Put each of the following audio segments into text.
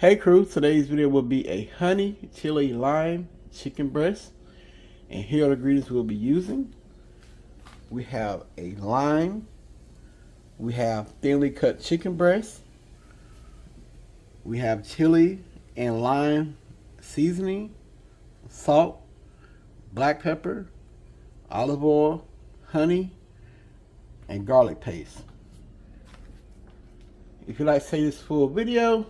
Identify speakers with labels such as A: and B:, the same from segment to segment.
A: Hey crew, today's video will be a honey chili lime chicken breast, and here are the ingredients we'll be using. We have a lime, we have thinly cut chicken breast, we have chili and lime seasoning, salt, black pepper, olive oil, honey, and garlic paste. If you'd like to see this full video,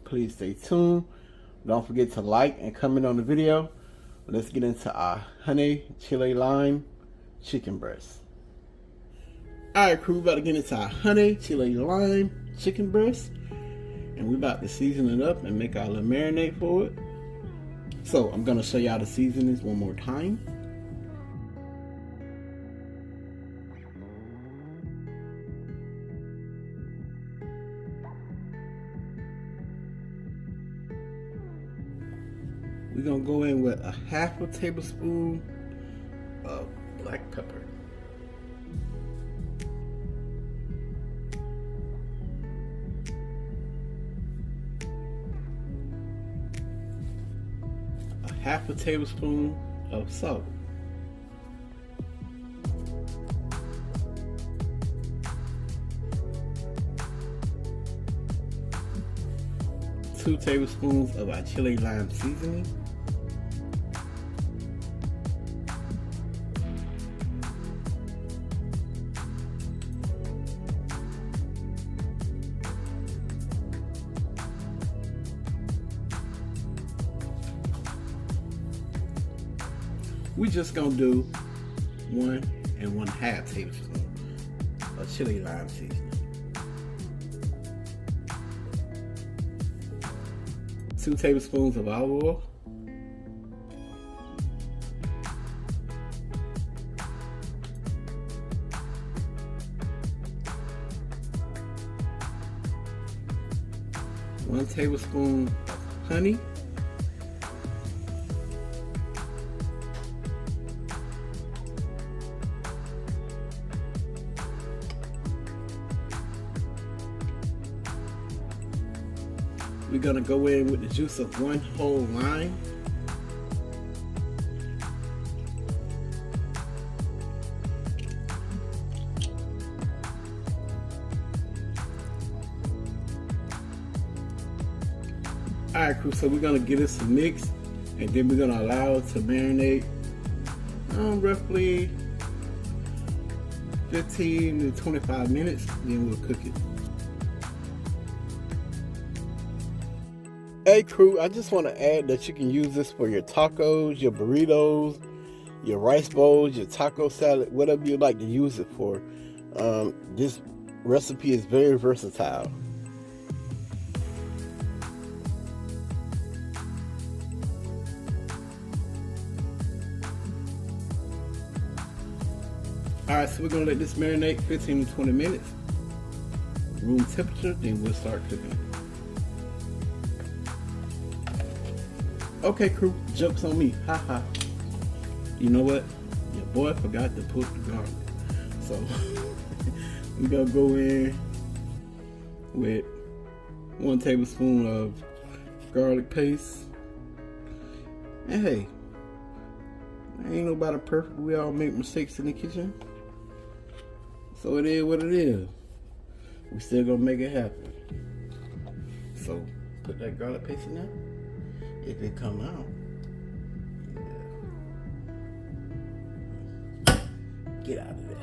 A: please stay tuned. Don't forget to like and comment on the video. Let's get into our honey chili lime chicken breast. Alright crew, about to get into our honey chili lime chicken breast. And we're about to season it up and make our little marinade for it. So I'm going to show y'all the seasonings one more time. We're going to go in with a half a tablespoon of black pepper. A half a tablespoon of salt. Two tablespoons of our chili lime seasoning. We're just gonna do 1 1/2 tablespoon of chili lime seasoning. 2 tablespoons of olive oil. 1 tablespoon of honey. We're gonna go in with the juice of 1 whole lime. Alright crew, so we're gonna give this a mix, and then we're gonna allow it to marinate roughly 15 to 25 minutes, then we'll cook it. Hey crew, I just want to add that you can use this for your tacos, your burritos, your rice bowls, your taco salad, whatever you like to use it for. This recipe is very versatile. Alright, so we're going to let this marinate 15 to 20 minutes. Room temperature, then we'll start cooking. Okay crew, joke's on me, haha. You know what? Your boy forgot to put the garlic. So, we're gonna go in with 1 tablespoon of garlic paste. And hey, ain't nobody perfect, we all make mistakes in the kitchen. So it is what it is. We still gonna make it happen. So, put that garlic paste in there. If it come out, yeah. Get out of there.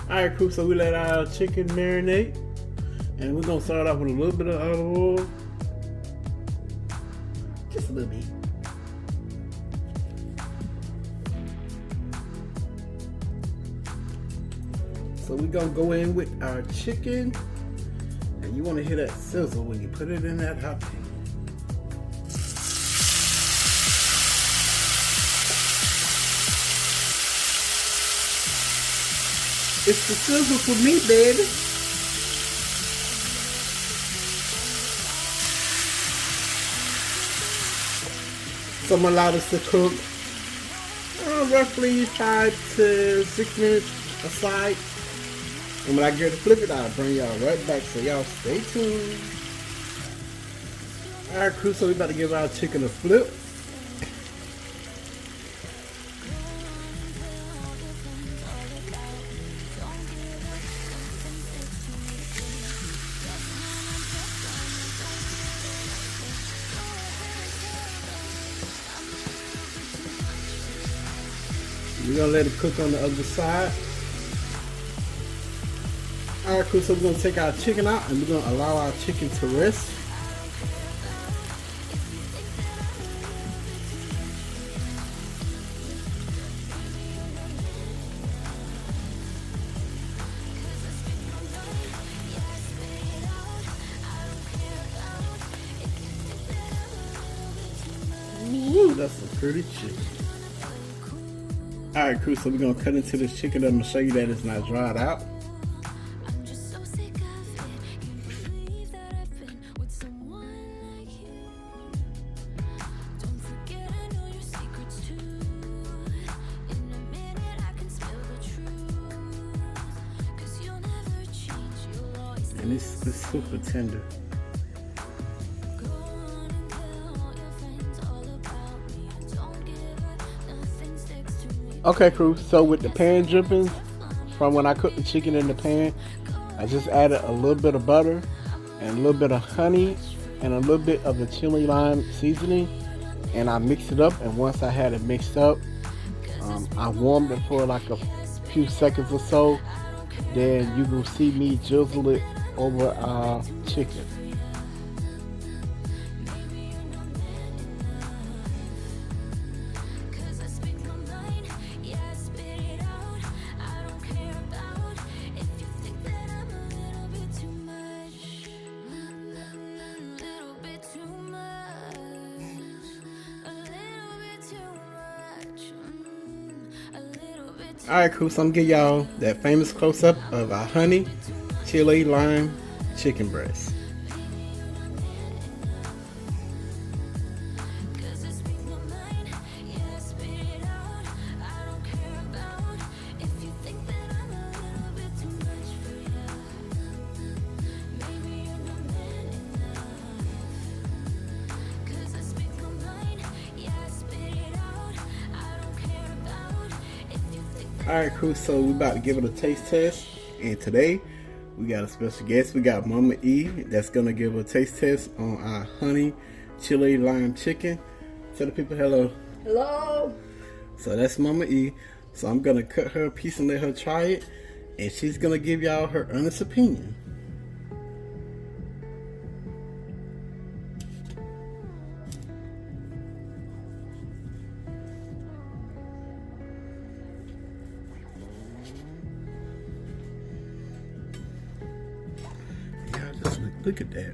A: Alright crew, so we let our chicken marinate, and we're gonna start off with a little bit of olive oil. Just a little bit. So we're gonna go in with our chicken, You want to hear that sizzle when you put it in that hot pan. It's the sizzle for me, baby. So I'm gonna allow this to cook roughly 5 to 6 minutes aside. And when I get to flip it, I'll bring y'all right back. So y'all stay tuned. Alright, crew, so we about to give our chicken a flip. We're gonna let it cook on the other side. Alright, cool, so we're gonna take our chicken out and we're gonna allow our chicken to rest. Ooh, that's some pretty chicken. Alright, crew, so we're gonna cut into this chicken. I'm gonna show you that it's not dried out. And it's super tender. Okay, crew, so with the pan drippings from when I cooked the chicken in the pan, I just added a little bit of butter and a little bit of honey and a little bit of the chili lime seasoning, and I mixed it up. And once I had it mixed up, I warmed it for like a few seconds or so. Then you will see me drizzle it over our chicken. Alright, cool, so I'm gonna give y'all that famous close-up of our honey, chili, lime, chicken breast. Alright, cool, so we about to give it a taste test, and today we got a special guest. We got Mama E that's gonna give a taste test on our honey chili lime chicken. Tell the people hello.
B: Hello.
A: So that's Mama E. So I'm gonna cut her a piece and let her try it, and she's gonna give y'all her honest opinion. Look at that.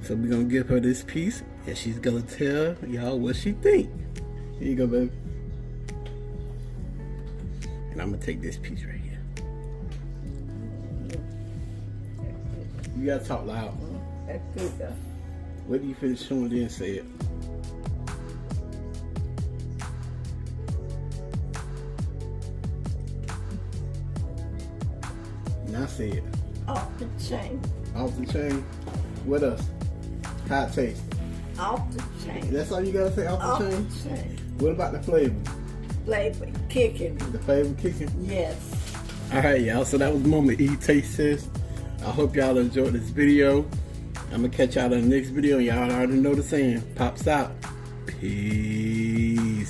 A: So we're gonna give her this piece and she's gonna tell y'all what she think. Here you go, baby. And I'm gonna take this piece right here. You gotta talk loud.
B: That's good though.
A: Wait till you finish showing then say it. Now say it.
B: Off the chain.
A: Off the chain. What else? How it taste?
B: Off the chain.
A: That's all you gotta say, off the chain?
B: The chain.
A: What about the flavor?
B: Flavor kicking.
A: The flavor kicking?
B: Yes.
A: Alright, y'all, so that was Mama E taste test. I hope y'all enjoyed this video. I'm gonna catch y'all in the next video, and y'all already know the saying. Pops out. Peace.